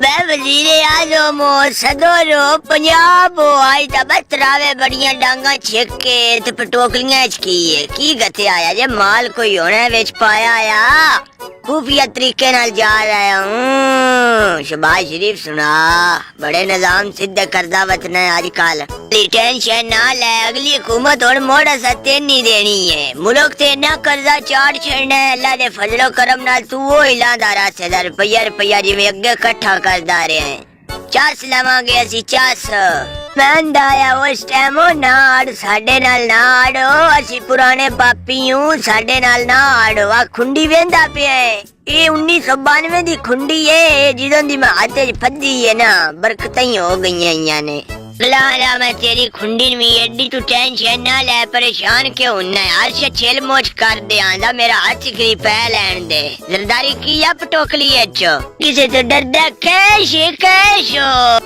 मैं वजीरे आजम सदर पंजाब आई तो बस तरावे बड़ियां डांगा छिके ते पटोकलियां च की गते आया जे माल कोई होना विच पाया आ खुफिया तरीके नाल जा रहा हूँ। शबाज शरीफ सुना बड़े निजाम सिद्ध करदा वतन है आजकल। टेंशन ना ले अगली हुकूमत और मोड़ा सत्य नहीं देनी है। मुल्क ते ना कर्जा चाड़ छड़ना है। अल्लाह दे फजलो करम नाल तू वो हिलांदा रास्ते रुपया जिवें अगे इकट्ठा करदा रहे हैं। चस लवांगे असी चस मैं आया उस टाइम नाड़ साडे नाल नाड़ो असी पुराने पापी हूँ साडे नाल नाड़ो आ खुंडी वेंदा पिया है। ये 1992 दी खुंडी है जिदों दी मैं हाथे फद्दी है ना बरकतां ही हो गईयां ने। ला मैं तेरी खुंडी में एडी तू टेंशन ना ले परेशान क्यों होना है। हर छेल मोच कर दे आंदा मेरा हाथ की पै लैन दे जरदारी की या पटोकली है चो किसे तो डरदा कैश कैश हो।